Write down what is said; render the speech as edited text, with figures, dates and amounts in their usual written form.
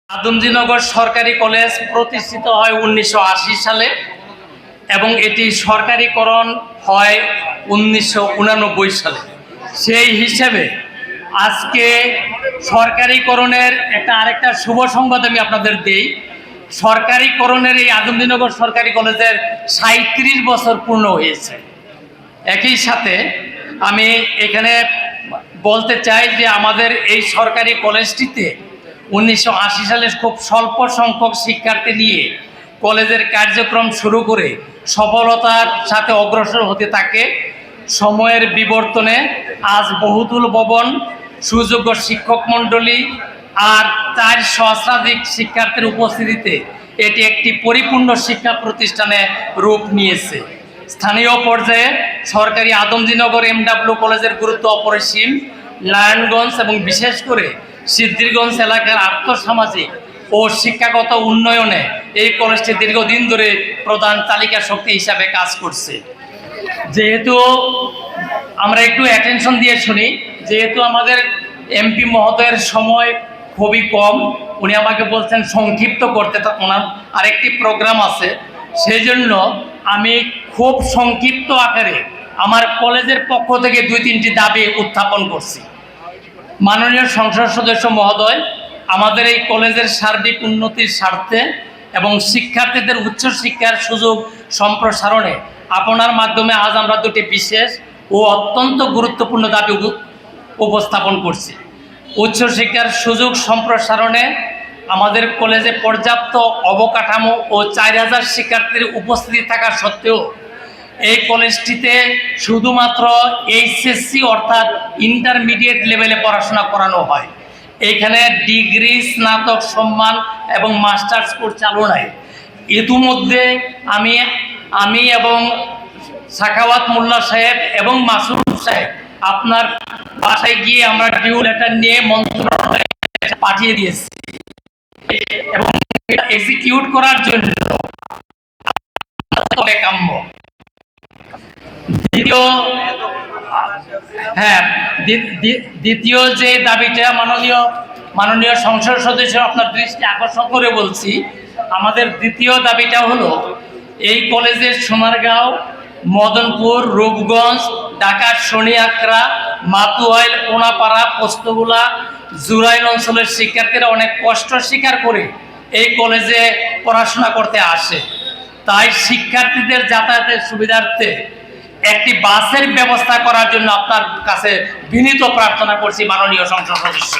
আদমজীনগর সরকারি কলেজ প্রতিষ্ঠিত হয় 1980 সালে এবং এটি সরকারিকরণ হয় 1989 সালে। সেই হিসেবে আজকে সরকারিকরণের আরেকটা শুভ সংবাদ আমি আপনাদের দিই। সরকারিকরণের এই আদমজীনগর সরকারি কলেজের 37 বছর পূর্ণ হয়েছে। একই সাথে আমি এখানে বলতে চাই যে আমাদের এই সরকারি কলেজটিতে 1980 সালে খুব স্বল্প সংখ্যক শিক্ষার্থী নিয়ে কলেজের কার্যক্রম শুরু করে সফলতার সাথে অগ্রসর হতে থাকে। সময়ের বিবর্তনে আজ বহুতল ভবন, সুযোগ্য শিক্ষক মণ্ডলী আর 4 সহস্রাধিক শিক্ষার্থীর উপস্থিতিতে এটি একটি পরিপূর্ণ শিক্ষা প্রতিষ্ঠানে রূপ নিয়েছে। স্থানীয় পর্যায়ে সরকারি আদমজীনগর MW কলেজের গুরুত্ব অপরিসীম। নারায়ণগঞ্জ এবং বিশেষ করে সিদ্ধিরগঞ্জ এলাকার আর্থসামাজিক ও শিক্ষাগত উন্নয়নে এই কলেজটি দীর্ঘদিন ধরে প্রধান তালিকা শক্তি হিসাবে কাজ করছে। যেহেতু আমরা একটু অ্যাটেনশন দিয়ে শুনি, যেহেতু আমাদের MP মহোদয়ের সময় খুবই কম, উনি আমাকে বলছেন সংক্ষিপ্ত করতে, ওনার আরেকটি প্রোগ্রাম আছে, সেই জন্য আমি খুব সংক্ষিপ্ত আকারে আমার কলেজের পক্ষ থেকে 2-3টি দাবি উত্থাপন করছি। মাননীয় সংসদ সদস্য মহোদয়, আমাদের এই কলেজের সার্বিক উন্নতির স্বার্থে এবং শিক্ষার্থীদের উচ্চশিক্ষার সুযোগ সম্প্রসারণে আপনার মাধ্যমে আজ আমরা 2টি বিশেষ ও অত্যন্ত গুরুত্বপূর্ণ দাবি উপস্থাপন করছি। উচ্চশিক্ষার সুযোগ সম্প্রসারণে আমাদের কলেজে পর্যাপ্ত অবকাঠামো ও 4000 শিক্ষার্থীর উপস্থিতি থাকা সত্ত্বেও এই কলেজটিতে শুধুমাত্র HSC অর্থাৎ ইন্টারমিডিয়েট লেভেলে পড়াশোনা করানো হয়। এখানে ডিগ্রি, স্নাতক সম্মান এবং মাস্টার্স কোর্স চালু নাই। ইতিমধ্যে আমি এবং সাখাওয়াত মোল্লা সাহেব এবং মাসুদ সাহেব আপনার বাসায় গিয়ে আমরা ডিউ লেটার নিয়ে মন্ত্রণালয়ে পাঠিয়ে দিয়েছি এবং এটা এক্সিকিউট করার জন্য কাম্য। দ্বিতীয় যে দাবিটা মাননীয় সংসদ সদস্য আপনার দৃষ্টি আকর্ষণ করে বলছি, আমাদের দ্বিতীয় দাবিটা হলো এই কলেজের সোনারগাঁও, মদনপুর, রূপগঞ্জ, ঢাকার শনিআখড়া, মাতুয়াইল, কোনাপাড়া, পোস্তগোলা, জুরাইল অঞ্চলের শিক্ষার্থীরা অনেক কষ্ট স্বীকার করে এই কলেজে পড়াশোনা করতে আসে। তাই শিক্ষার্থীদের যাতায়াতের সুবিধার্থে একটি বাসের ব্যবস্থা করার জন্য আপনার কাছে বিনীত প্রার্থনা করছি মাননীয় সংসদ সদস্য।